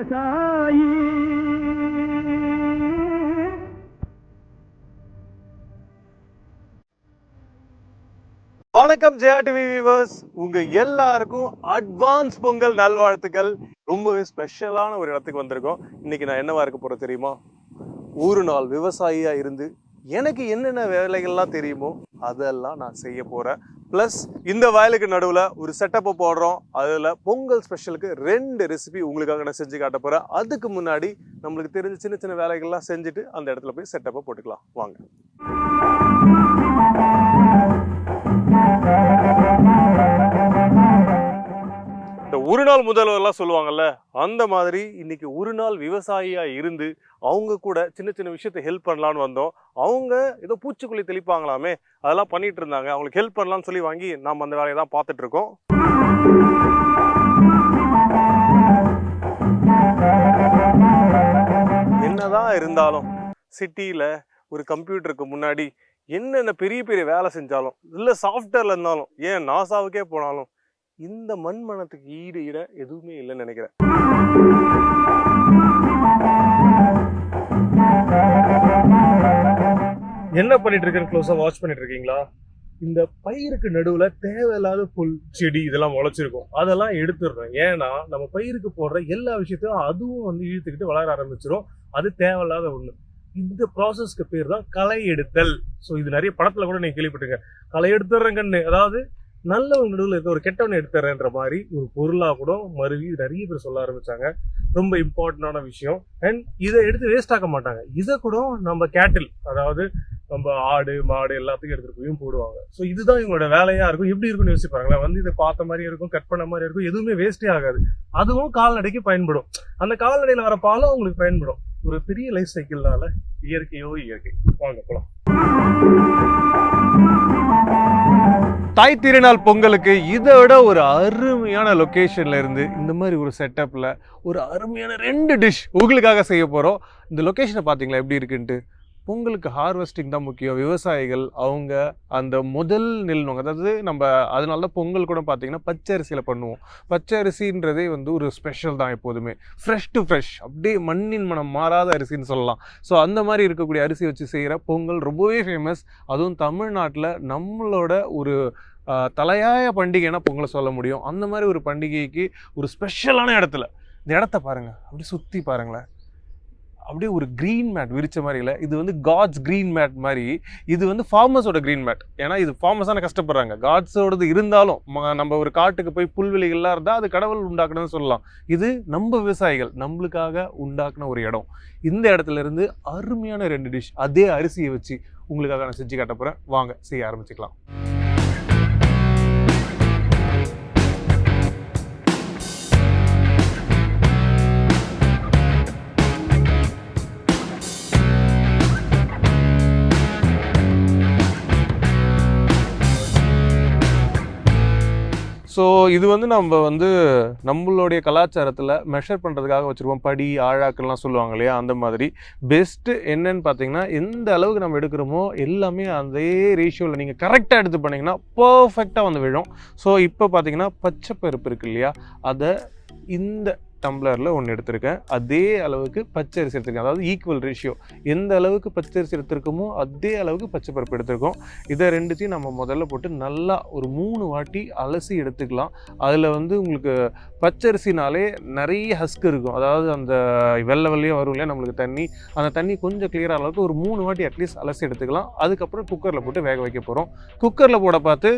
விவசாயி. வணக்கம் Jaya TV viewers, உங்க எல்லாருக்கும் அட்வான்ஸ் பொங்கல் நல்வாழ்த்துக்கள். ரொம்பவே ஸ்பெஷலான ஒரு இடத்துக்கு வந்திருக்கோம். இன்னைக்கு நான் என்னவா இருக்க போறேன் தெரியுமா? ஒரு நாள் விவசாயியா இருந்து எனக்கு என்னென்ன வேலைகள்லாம் தெரியுமோ அதெல்லாம் நான் செய்ய போறேன். பிளஸ் இந்த வயலுக்கு நடுவில் ஒரு செட்டப்பை போடுறோம். அதில் பொங்கல் ஸ்பெஷலுக்கு 2 ரெசிபி உங்களுக்காக நான் செஞ்சு காட்ட போறேன். அதுக்கு முன்னாடி நம்மளுக்கு தெரிஞ்ச சின்ன சின்ன வேலைகள்லாம் செஞ்சுட்டு அந்த இடத்துல போய் செட்டப்பை போட்டுக்கலாம் வாங்க. இந்த ஒரு நாள் முதல்வர்லாம் சொல்லுவாங்கல்ல, அந்த மாதிரி இன்னைக்கு ஒரு நாள் விவசாயியா இருந்து அவங்க கூட சின்ன சின்ன விஷயத்தை ஹெல்ப் பண்ணலான்னு வந்தோம். அவங்க ஏதோ பூச்சிக்கொல்லி தெளிப்பாங்களாமே, அதெல்லாம் பண்ணிட்டு இருந்தாங்க. அவங்களுக்கு ஹெல்ப் பண்ணலான்னு சொல்லி வாங்கி நாம் அந்த வேலையை தான் பார்த்துட்டு இருக்கோம். என்னதான் இருந்தாலும் சிட்டியில ஒரு கம்ப்யூட்டருக்கு முன்னாடி என்னென்ன பெரிய பெரிய வேலை செஞ்சாலும், இல்லை சாஃப்ட்வேர்ல இருந்தாலும், ஏன் நாசாவுக்கே போனாலும் இந்த மண் மனத்துக்கு ஈடு எதுவுமே இல்லைன்னு நினைக்கிறேன். என்ன பண்ணிட்டு இருக்கேன்னு க்ளோஸா வாட்ச் பண்ணிட்டு இருக்கீங்களா? இந்த பயிருக்கு நடுவுல தேவையில்லாத புல் செடி இதெல்லாம் முளைச்சிருக்கும், அதெல்லாம் எடுத்துடுறேன். ஏன்னா நம்ம பயிருக்கு போடுற எல்லா விஷயத்தையும் அதுவும் வந்து இழுத்துக்கிட்டு வளர ஆரம்பிச்சிடும். அது தேவையில்லாத ஒண்ணு. இந்த ப்ராசஸ்க்கு பேர் தான் களை எடுத்தல். ஸோ இது நிறைய படத்துல கூட நீங்க கேள்விப்பட்டிருங்க, களை எடுத்துடுறேங்கன்னு. அதாவது நல்லவங்க நடுவில் இருக்க ஒரு கெட்டவனை எடுத்துறேன்ற மாதிரி ஒரு பொருளா கூட மருவி நிறைய பேர் சொல்ல ஆரம்பிச்சாங்க. ரொம்ப இம்பார்ட்டன்டான விஷயம். அண்ட் இதை எடுத்து வேஸ்ட் ஆக்க மாட்டாங்க. இதை கூட நம்ம கேட்டில், அதாவது நம்ம ஆடு மாடு எல்லாத்துக்கும் எடுத்துட்டு போயும் போடுவாங்க. ஸோ இதுதான் இவங்களோட வேலையா இருக்கும். எப்படி இருக்குன்னு யோசிப்பாங்களா? வந்து இதை பார்த்த மாதிரி இருக்கும், கட் பண்ண மாதிரி இருக்கும், எதுவுமே வேஸ்டே ஆகாது. அதுவும் கால்நடைக்கு பயன்படும். அந்த கால்நடையில வர பாலும் அவங்களுக்கு பயன்படும். ஒரு பெரிய லைஃப் சைக்கிள்னால இயற்கையோ இயற்கை. வாங்க போலாம். தாய் திருநாள் பொங்கலுக்கு இதை விட ஒரு அருமையான லொக்கேஷன்ல இருந்து இந்த மாதிரி ஒரு செட்டப்ல ஒரு அருமையான 2 டிஷ் உங்களுக்காக செய்ய போறோம். இந்த லொக்கேஷனை பார்த்தீங்களா எப்படி இருக்குன்ட்டு? பொங்கலுக்கு ஹார்வெஸ்டிங் தான் முக்கியம். விவசாயிகள் அவங்க அந்த முதல் நெல்லுவாங்க. அதாவது நம்ம அதனால தான் பொங்கல் கூட பார்த்தீங்கன்னா பச்சை அரிசியில் பண்ணுவோம். பச்சை அரிசின்றதே வந்து ஒரு ஸ்பெஷல் தான் எப்போதுமே. ஃப்ரெஷ் டு ஃப்ரெஷ், அப்படியே மண்ணின் மனம் மாறாத அரிசின்னு சொல்லலாம். ஸோ அந்த மாதிரி இருக்கக்கூடிய அரிசி வச்சு செய்கிற பொங்கல் ரொம்பவே ஃபேமஸ். அதுவும் தமிழ்நாட்டில் நம்மளோட ஒரு தலையாய பண்டிகைன்னா பொங்கலை சொல்ல முடியும். அந்த மாதிரி ஒரு பண்டிகைக்கு ஒரு ஸ்பெஷலான இடத்துல இந்த இடத்த பாருங்கள், அப்படி சுற்றி பாருங்களேன். அப்படியே ஒரு க்ரீன் மேட் விரிச்ச மாதிரி இல்லை, இது வந்து காட்ஸ் க்ரீன் மேட் மாதிரி. இது வந்து ஃபார்மர்ஸோட க்ரீன் மேட். ஏன்னா இது ஃபார்மர்ஸான கஷ்டப்படுறாங்க. காட்ஸோடது இருந்தாலும் நம்ம ஒரு காட்டுக்கு போய் புல்வெளிகள்லாம் இருந்தால் அது கடவுள் உண்டாக்குனதுன்னு சொல்லலாம். இது நம்ம விவசாயிகள் நம்மளுக்காக உண்டாக்குன ஒரு இடம். இந்த இடத்துல இருந்து அருமையான 2 டிஷ் அதே அரிசியை வச்சு உங்களுக்காக நான் செஞ்சு காட்ட போகிறேன். வாங்க செய்ய ஆரம்பிச்சுக்கலாம். ஸோ இது வந்து நம்ம வந்து நம்மளுடைய கலாச்சாரத்தில் மெஷர் பண்ணுறதுக்காக வச்சுருப்போம். படி ஆழாக்கள்லாம் சொல்லுவாங்க இல்லையா? அந்த மாதிரி பெஸ்ட்டு என்னன்னு பார்த்தீங்கன்னா, எந்த அளவுக்கு நம்ம எடுக்கிறோமோ எல்லாமே அதே ரேஷியோவில் நீங்கள் கரெக்டாக எடுத்து பண்ணிங்கன்னா பர்ஃபெக்டாக வந்து விழும். ஸோ இப்போ பார்த்தீங்கன்னா பச்சை பருப்பு இருக்கு இல்லையா, அதை இந்த டம்ளரில் ஒன்று எடுத்திருக்கேன். அதே அளவுக்கு பச்சை அரிசி எடுத்திருக்கேன். அதாவது ஈக்குவல் ரேஷியோ. எந்த அளவுக்கு பச்சை அரிசி எடுத்திருக்கோமோ அதே அளவுக்கு பச்சை பருப்பு எடுத்திருக்கோம். இதை 2த்தையும் நம்ம முதல்ல போட்டு நல்லா ஒரு 3 வாட்டி அலசி எடுத்துக்கலாம். அதில் வந்து உங்களுக்கு பச்சரிசினாலே நிறைய ஹஸ்க் இருக்கும். அதாவது அந்த வெள்ளையும் வரும் இல்லையா நம்மளுக்கு தண்ணி, அந்த தண்ணி கொஞ்சம் கிளியராக அளவுக்கு ஒரு 3 வாட்டி அட்லீஸ்ட் அலசி எடுத்துக்கலாம். அதுக்கப்புறம் குக்கரில் போட்டு வேக வைக்க போகிறோம். குக்கரில் போட பார்த்து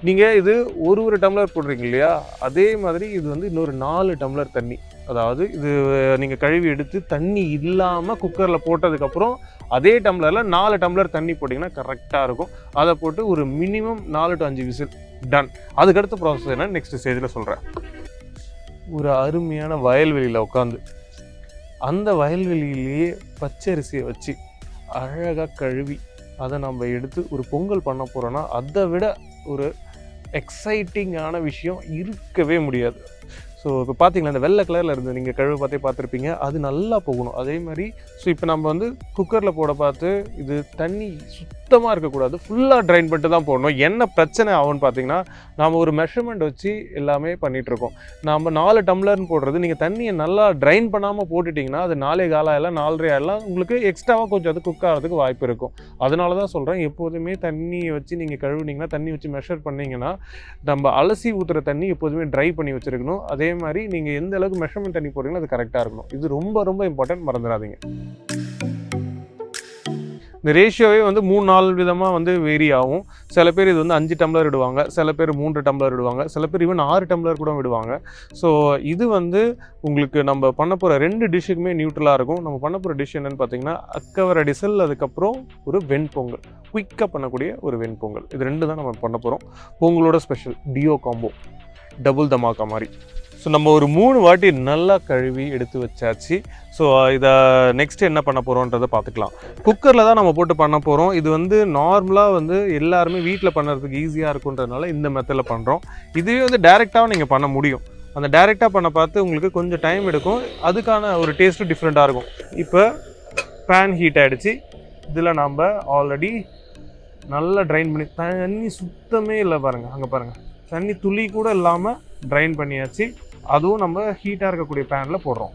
நீங்கள் இது ஒரு டம்ளர் போடுறீங்க இல்லையா, அதே மாதிரி இது வந்து இன்னொரு 4 டம்ளர் தண்ணி. அதாவது இது நீங்கள் கழுவி எடுத்து தண்ணி இல்லாமல் குக்கரில் போட்டதுக்கப்புறம் அதே டம்ளரில் 4 டம்ளர் தண்ணி போட்டிங்கன்னா கரெக்டாக இருக்கும். அதை போட்டு ஒரு மினிமம் 4 to 5 விசில் டன். அதுக்கடுத்த ப்ராசஸ் என்ன நெக்ஸ்ட் ஸ்டேஜில் சொல்கிறேன். ஒரு அருமையான வயல்வெளியில் உட்காந்து அந்த வயல்வெளியிலேயே பச்சரிசியை வச்சு அழகாக கழுவி அதை நம்ம எடுத்து ஒரு பொங்கல் பண்ண போகிறோன்னா அதை விட ஒரு எக்ஸைட்டிங்கான விஷயம் இருக்கவே முடியாது. ஸோ இப்போ பார்த்தீங்களா இந்த வெள்ளை கலரில் இருந்து நீங்கள் கழுவு பார்த்துருப்பீங்க, அது நல்லா போகணும். அதே மாதிரி ஸோ இப்போ நம்ம வந்து குக்கரில் போட பார்த்து இது தண்ணி சுத்தமாக இருக்கக்கூடாது, ஃபுல்லாக ட்ரைன் பண்ணிட்டு தான் போடணும். என்ன பிரச்சனை ஆகும்னு பார்த்தீங்கன்னா, நாம் ஒரு மெஷர்மெண்ட் வச்சு எல்லாமே பண்ணிகிட்ருக்கோம். நம்ம 4 டம்ளர்னு போடுறது, நீங்கள் தண்ணியை நல்லா ட்ரைன் பண்ணாமல் போட்டுட்டிங்கன்னா அது 4 கால் ஆகலாம், 4.5 ஆகலாம், உங்களுக்கு எக்ஸ்ட்ராவாக கொஞ்சம் அது குக் ஆகிறதுக்கு வாய்ப்பு இருக்கும். அதனால தான் சொல்கிறேன், எப்போதுமே தண்ணியை வச்சு நீங்கள் கழுவுனீங்கன்னா, தண்ணி வச்சு மெஷர் பண்ணிங்கன்னா, நம்ம அலசி ஊற்றுற தண்ணி எப்போதுமே ட்ரை பண்ணி வச்சுருக்கணும். அதே மாதிரி நீங்கள் எந்த அளவுக்கு மெஷர்மெண்ட் தண்ணி போடுறீங்களோ அது கரெக்டாக இருக்கணும். இது ரொம்ப ரொம்ப இம்பார்ட்டன்ட், மறந்துடாதீங்க. இந்த ரேஷியோவே வந்து 3-4 விதமாக வந்து வேரி ஆகும். சில பேர் இது வந்து 5 டம்ளர் விடுவாங்க, சில பேர் 3 டம்ளர் விடுவாங்க, சில பேர் ஈவன் 6 டம்ளர் கூட விடுவாங்க. ஸோ இது வந்து உங்களுக்கு நம்ம பண்ண போகிற 2 டிஷ்ஷுக்குமே நியூட்ரலாக இருக்கும். நம்ம பண்ண போகிற டிஷ் என்னென்னு பார்த்தீங்கன்னா, அக்கவரடிசல், அதுக்கப்புறம் ஒரு வெண்பொங்கல், குயிக்காக பண்ணக்கூடிய ஒரு வெண்பொங்கல். இது 2 தான் நம்ம பண்ண போகிறோம். பொங்கலோட ஸ்பெஷல் டியோ காம்போ, டபுள் தமாக்கா மாதிரி. ஸோ நம்ம ஒரு 3 வாட்டி நல்லா கழுவி எடுத்து வச்சாச்சு. ஸோ இதை நெக்ஸ்ட் என்ன பண்ண போகிறோன்றதை பார்த்துக்கலாம். குக்கரில் தான் நம்ம போட்டு பண்ண போகிறோம். இது வந்து நார்மலாக வந்து எல்லாருமே வீட்டில் பண்ணுறதுக்கு ஈஸியாக இருக்குன்றதுனால இந்த மெத்தடில் பண்ணுறோம். இதுவே வந்து டைரெக்டாக நீங்கள் பண்ண முடியும். அந்த டைரெக்டாக பண்ண பார்த்து உங்களுக்கு கொஞ்சம் டைம் எடுக்கும், அதுக்கான ஒரு டேஸ்ட்டும் டிஃப்ரெண்ட்டாக இருக்கும். இப்போ பேன் ஹீட் ஆகிடுச்சு. இதில் நம்ம ஆல்ரெடி நல்லா ட்ரைன் பண்ணி, தண்ணி சுத்தமே இல்லை பாருங்கள், அங்கே பாருங்கள், தண்ணி துளி கூட இல்லாமல் ட்ரைன் பண்ணியாச்சு. அதுவும் நம்ம ஹீட்டாக இருக்கக்கூடிய பேனில் போடுறோம்.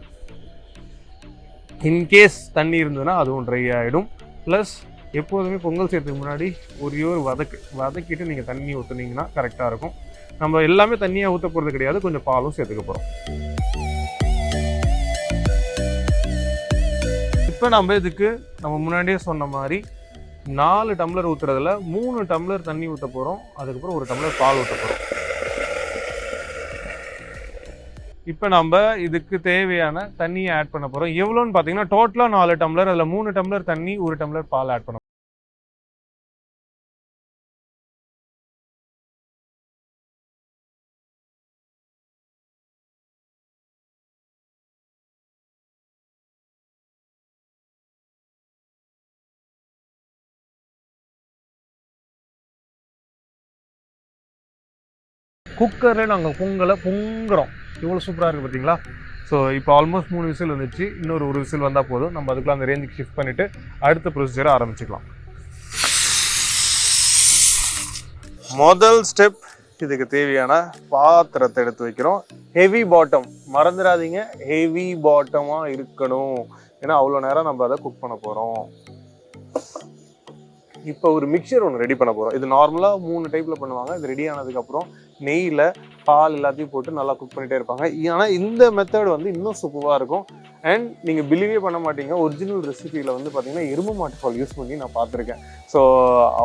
இன்கேஸ் தண்ணி இருந்ததுன்னா அதுவும் ட்ரை ஆகிடும். ப்ளஸ் எப்போதுமே பொங்கல் செய்யறதுக்கு முன்னாடி ஒரே ஒரு வதக்கிட்டு நீங்கள் தண்ணி ஊற்றுனீங்கன்னா கரெக்டாக இருக்கும். நம்ம எல்லாமே தண்ணியாக ஊற்ற போகிறது கிடையாது, கொஞ்சம் பாலும் சேர்த்துக்க போகிறோம். இப்போ நம்ம இதுக்கு நம்ம முன்னாடியே சொன்ன மாதிரி 4 டம்ளர் ஊற்றுறதுல 3 டம்ளர் தண்ணி ஊற்ற போகிறோம், அதுக்கப்புறம் 1 டம்ளர் பால் ஊற்ற போகிறோம். இப்போ நம்ம இதுக்கு தேவையான தண்ணியை ஆட் பண்ண போகிறோம். எவ்வளோன்னு பார்த்தீங்கன்னா, டோட்டலாக 4 டம்ளர், அதில் 3 டம்ளர் தண்ணி, 1 டம்ளர் பால் ஆட் பண்ண. குக்கரில் நாங்கள் பொங்கலை பொங்குறோம். இவ்வளோ சூப்பராக இருக்குது பார்த்தீங்களா? ஸோ இப்போ ஆல்மோஸ்ட் 3 விசில் வந்துச்சு. இன்னொரு 1 விசில் வந்தால் போதும். நம்ம அதுக்குள்ள அந்த ரேஞ்சுக்கு ஷிஃப்ட் பண்ணிவிட்டு அடுத்த ப்ரொசீஜரை ஆரம்பிச்சுக்கலாம். முதல் ஸ்டெப், இதுக்கு தேவையான பாத்திரத்தை எடுத்து வைக்கிறோம். ஹெவி பாட்டம், மறந்துடாதீங்க, ஹெவி பாட்டமாக இருக்கணும். ஏன்னா அவ்வளோ நேரம் நம்ம அதை குக் பண்ண போகிறோம். இப்போ ஒரு மிக்சர் ஒன்று ரெடி பண்ண போகிறோம். இது நார்மலாக 3 டைப்பில் பண்ணுவாங்க. இது ரெடி ஆனதுக்கப்புறம் நெய்யில் பால் எல்லாத்தையும் போட்டு நல்லா குக் பண்ணிகிட்டே இருப்பாங்க. ஆனால் இந்த மெத்தட் வந்து இன்னும் சூப்பராக இருக்கும். அண்ட் நீங்கள் பிலீவே பண்ண மாட்டீங்க, ஒரிஜினல் ரெசிபியில் வந்து பார்த்தீங்கன்னா எருமை மாட்டு பால் யூஸ் பண்ணி நான் பார்த்துருக்கேன். ஸோ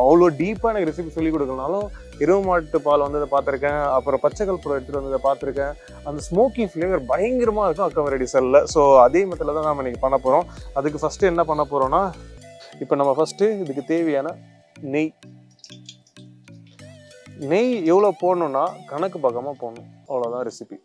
அவ்வளோ டீப்பாக எனக்கு ரெசிபி சொல்லிக் கொடுக்கலனாலும் எருமை மாட்டு பால் வந்து அதை பார்த்துருக்கேன். அப்புறம் பச்சைக்கல் புறம் எடுத்துகிட்டு வந்து அதை பார்த்துருக்கேன். அந்த ஸ்மோக்கி ஃப்ளேவர் பயங்கரமாக இருக்கும் அக்கவரடிசல்ல. ஸோ அதே மெத்தடில் தான் நம்ம இன்றைக்கி பண்ண போகிறோம். அதுக்கு ஃபஸ்ட்டு என்ன பண்ண போகிறோன்னா, இப்போ நம்ம ஃபஸ்ட்டு இதுக்கு தேவையான நெய் எவ்வளோ போடணும்னா கணக்கு பார்க்காம போடணும். அவ்வளோதான் ரெசிபி.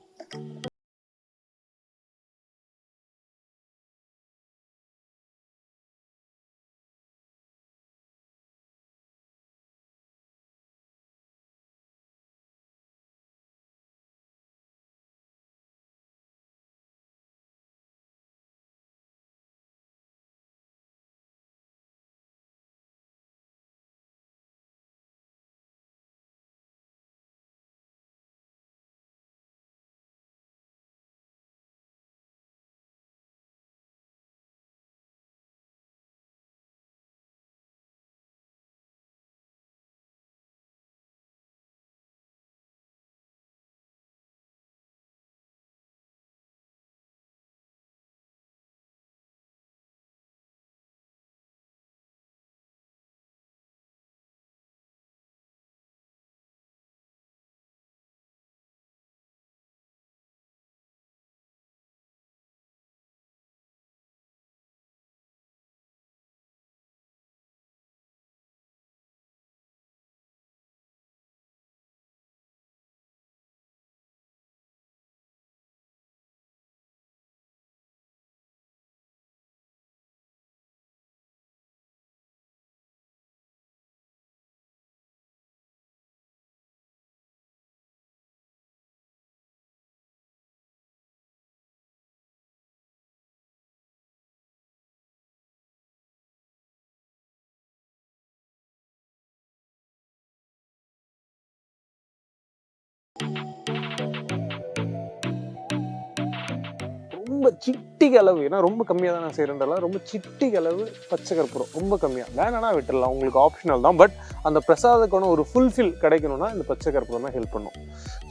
ரொம்ப சிட்டிக்கு அளவு, ஏன்னா ரொம்ப கம்மியாக தான் நான் செய்கிறேன்றால ரொம்ப சிட்டிக்கு அளவு பச்சை கற்பூரம், ரொம்ப கம்மியாக வேணான்னா விட்டுடலாம், உங்களுக்கு ஆப்ஷனல் தான். பட் அந்த பிரசாதக்கான ஒரு ஃபுல்ஃபில் கிடைக்கணும்னா இந்த பச்சை கற்பூரம் தான் ஹெல்ப் பண்ணும்.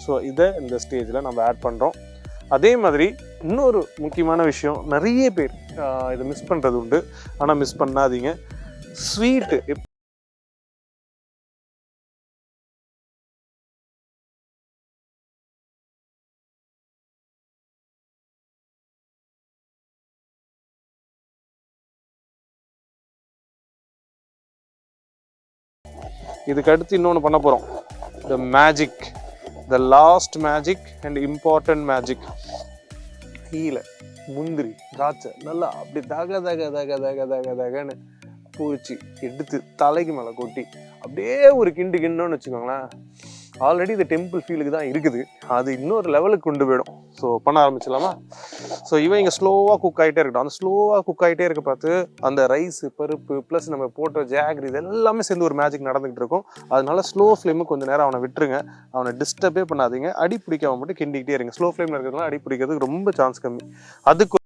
ஸோ இதை இந்த ஸ்டேஜில் நம்ம ஆட் பண்ணுறோம். அதே மாதிரி இன்னொரு முக்கியமான விஷயம், நிறைய பேர் இதை மிஸ் பண்ணுறது உண்டு, ஆனால் மிஸ் பண்ணாதீங்க. ஸ்வீட்டு இதுக்கு அடுத்து இன்னொன்று பண்ண போகிறோம். The magic, the last magic and important magic. கீழே முந்திரி திராட்சை நல்லா அப்படி தக தக தக தக தக தகன்னு பூச்சி எடுத்து தலைக்கு மேலே கொட்டி அப்படியே ஒரு கிண்டு கிண்டோன்னு வச்சுக்கோங்களேன். ஆல்ரெடி இந்த டெம்பிள் ஃபீலுக்கு தான் இருக்குது, அது இன்னொரு லெவலுக்கு கொண்டு போயிடும். ஸோ பண்ண ஆரம்பிச்சிடலாமா? ஸோ இவன் இங்கே ஸ்லோவாக குக் ஆகிட்டே இருக்கட்டும். அந்த ஸ்லோவாக குக் ஆகிட்டே இருக்க பார்த்து அந்த ரைஸு பருப்பு ப்ளஸ் நம்ம போட்ட ஜாகரி இது எல்லாமே சேர்ந்து ஒரு மேஜிக் நடந்துகிட்டு இருக்கும். அதனால ஸ்லோ ஃப்ளேமுக்கு கொஞ்சம் நேரம் அவனை விட்டுருங்க, அவனை டிஸ்டர்பே பண்ணாதீங்க. அடி பிடிக்காம மட்டும் கிண்டிக்கிட்டே இருங்க. ஸ்லோ ஃப்ளேமில் இருக்கிறதுனால அடி பிடிக்கிறதுக்கு ரொம்ப சான்ஸ் கம்மி. அதுக்கு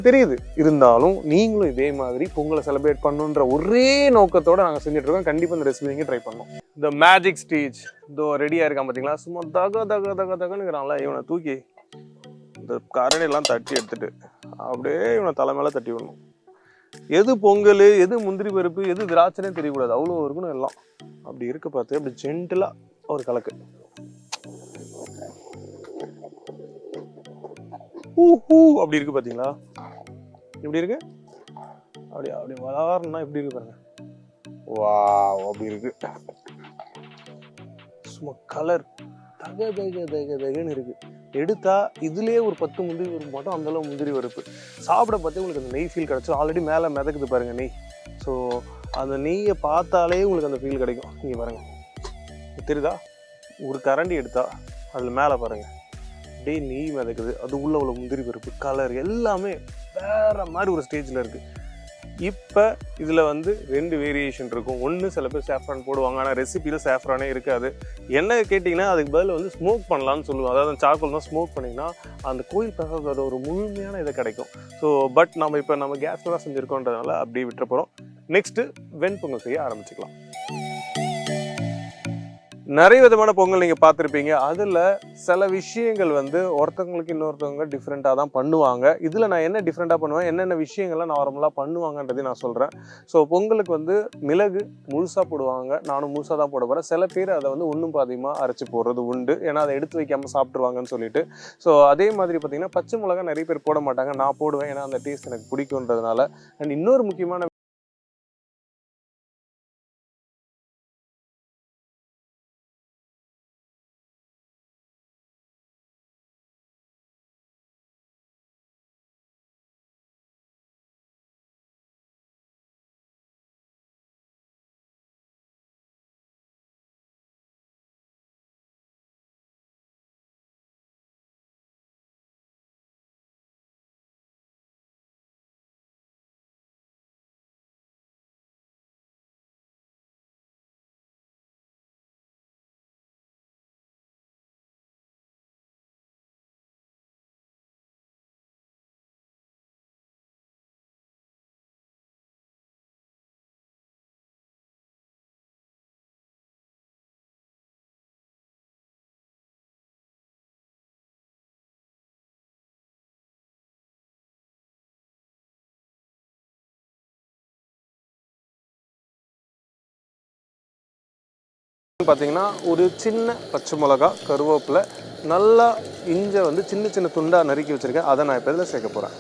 தெரியுது, இருந்தாலும் நீங்களும் இதே மாதிரி பொங்கலை செலிப்ரேட் பண்ணுன்ற ஒரே நோக்கத்தோட நாங்கள் செஞ்சுட்டு இருக்கோம். கண்டிப்பாக இந்த ரெசிபி நீங்கள் ட்ரை பண்ணோம். இந்த மேஜிக் ஸ்டேஜ் இதோ ரெடியாக இருக்கான் பார்த்தீங்களா? சும்மா தக தக தக தகனுங்கிறான்ல, இவனை தூக்கி இந்த கரணையெல்லாம் தட்டி எடுத்துட்டு அப்படியே இவனை தலை மேலே தட்டி விடணும். எது பொங்கல், எது முந்திரி பருப்பு, எது திராட்சைனே தெரியக்கூடாது, அவ்வளோ இருக்கணும் எல்லாம். அப்படி இருக்க பார்த்து அப்படி ஜென்டிலாக ஒரு கலக்கு. அப்படி இருக்கு பார்த்தீங்களா? எப்படி இருக்கு? அப்படி அப்படி வளரணும்னா எப்படி இருக்கு பாருங்க. வா அப்படி இருக்கு. சும்மா கலர் தக தக தக தகன்னு இருக்கு. எடுத்தா இதுலேயே ஒரு 10 முந்திரி பருப்பு மட்டும் அந்த அளவு முந்திரி பருப்பு சாப்பிட பார்த்து உங்களுக்கு அந்த நெய் ஃபீல் கிடைச்சோம். ஆல்ரெடி மேலே மிதக்குது பாருங்க நெய். ஸோ அந்த நெய்யை பார்த்தாலே உங்களுக்கு அந்த ஃபீல் கிடைக்கும். நீங்கள் பாருங்க, தெரியுதா? ஒரு கரண்டி எடுத்தா அதில் மேலே பாருங்க அப்படியே நெய் மிதக்குது, அது உள்ள உள்ள முந்திரி பருப்பு கலர் எல்லாமே வேற மாதிரி ஒரு ஸ்டேஜில் இருக்குது. இப்போ இதில் வந்து 2 வேரியேஷன் இருக்கும். ஒன்று சில பேர் சாஃப்ரான் போடுவாங்க, ஆனால் ரெசிபியில் சாஃப்ரானே இருக்காது. என்ன கேட்டிங்கன்னா அதுக்கு பதில் வந்து ஸ்மோக் பண்ணலான்னு சொல்லுவோம். அதாவது சார்கோல் தான் ஸ்மோக் பண்ணிங்கன்னா அந்த கோயில் பிரசாதத்தோட ஒரு முழுமையான இதை கிடைக்கும். ஸோ பட் நம்ம இப்போ நம்ம கேஸில் தான் செஞ்சுருக்கோன்றதுனால அப்படியே விட்டுற போகிறோம். நெக்ஸ்ட்டு வெண்பொங்கல் செய்ய ஆரம்பிச்சுக்கலாம். நிறைய விதமான பொங்கல் நீங்கள் பார்த்துருப்பீங்க. அதில் சில விஷயங்கள் வந்து ஒருத்தவங்களுக்கு இன்னொருத்தவங்க டிஃப்ரெண்ட்டாக தான் பண்ணுவாங்க. இதில் நான் என்ன டிஃப்ரெண்ட்டாக பண்ணுவேன், என்னென்ன விஷயங்கள்லாம் நார்மலாக பண்ணுவாங்கன்றதையும் நான் சொல்கிறேன். ஸோ பொங்கலுக்கு வந்து மிளகு முழுசாக போடுவாங்க, நானும் முழுசாக தான் போட போகிறேன். சில பேர் அதை வந்து ஒன்றும் பாதியமாக அரைச்சி போடுறது உண்டு, ஏன்னா அதை எடுத்து வைக்காமல் சாப்பிட்ருவாங்கன்னு சொல்லிட்டு. ஸோ அதே மாதிரி பார்த்திங்கன்னா பச்சை மிளகா நிறைய பேர் போட மாட்டாங்க, நான் போடுவேன், ஏன்னா அந்த டேஸ்ட் எனக்கு பிடிக்குன்றதுனால. அண்ட் இன்னொரு முக்கியமான பார்த்தீங்கன்னா ஒரு சின்ன பச்சை மிளகா, கருவேப்பிலை, நல்லா இஞ்சை வந்து சின்ன சின்ன துண்டாக நறுக்கி வச்சுருக்கேன். அதை நான் இப்போ இதில் சேர்க்க போகிறேன்.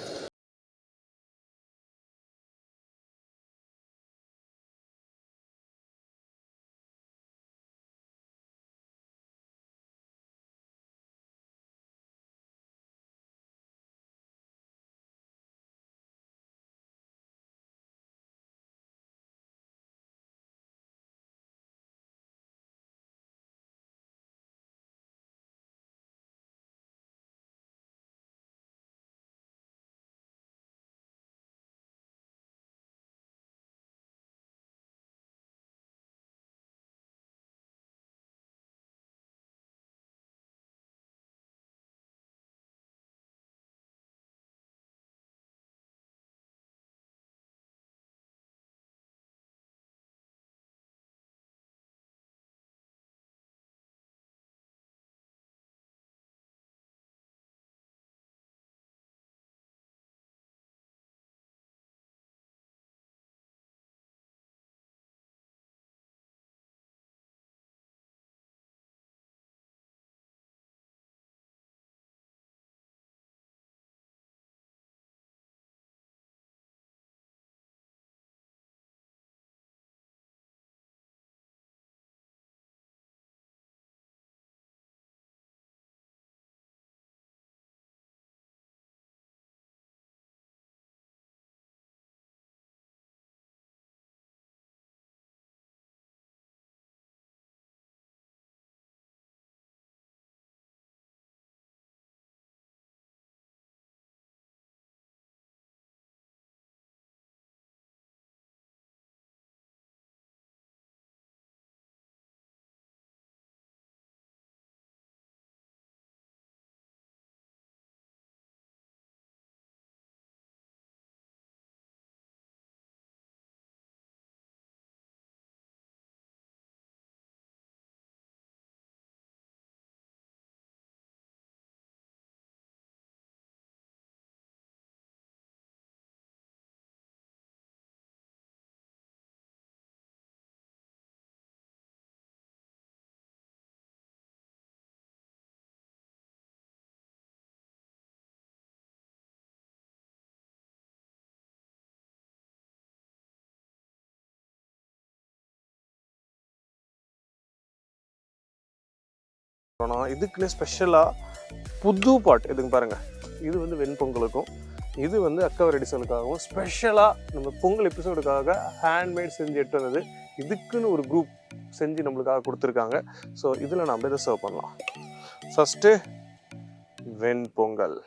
இதுக்குன்னு ஸ்பெஷலாக புது பாட் இதுங்க பாருங்கள். இது வந்து வெண்பொங்கலுக்கும், இது வந்து அக்கவர் எடிசனுக்காகவும் ஸ்பெஷலாக நம்ம பொங்கல் எபிசோடுக்காக ஹேண்ட்மேட் செஞ்சு எட்டு வந்தது. இதுக்குன்னு ஒரு குரூப் செஞ்சு நம்மளுக்காக கொடுத்துருக்காங்க. ஸோ இதில் நம்ம இதை சர்வ் பண்ணலாம். ஃபஸ்ட்டு வெண்பொங்கல்.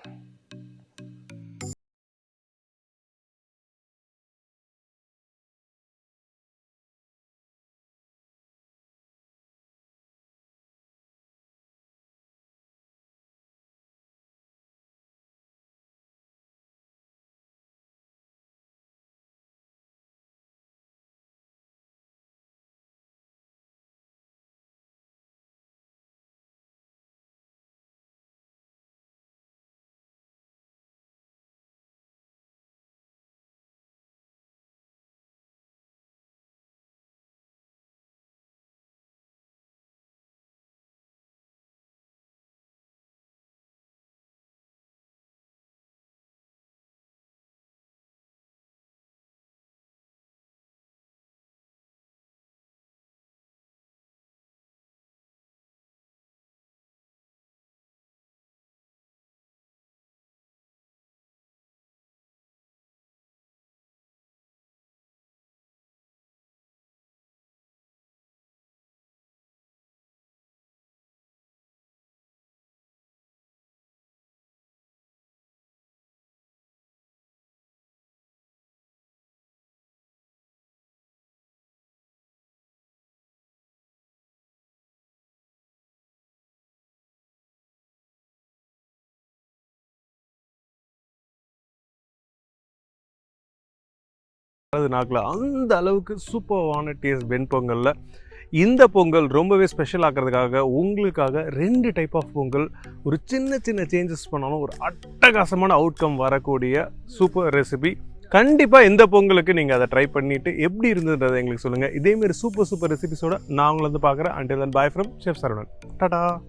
நாக்கில் அந்த அளவுக்கு சூப்பர்வான டேஸ்ட் வெண்பொங்கலில். இந்த பொங்கல் ரொம்பவே ஸ்பெஷல் ஆக்கிறதுக்காக உங்களுக்காக 2 டைப் ஆஃப் பொங்கல், ஒரு சின்ன சின்ன சேஞ்சஸ் பண்ணாலும் ஒரு அட்டகாசமான அவுட்கம் வரக்கூடிய சூப்பர் ரெசிபி கண்டிப்பாக இந்த பொங்கலுக்கு நீங்கள் அதை ட்ரை பண்ணிவிட்டு எப்படி இருந்ததுன்றதை எங்களுக்கு சொல்லுங்கள். இதேமாரி சூப்பர் ரெசிபிஸோட நான் உங்களை வந்து பார்க்குறேன். until then bye from Chef Saravanan. Tata.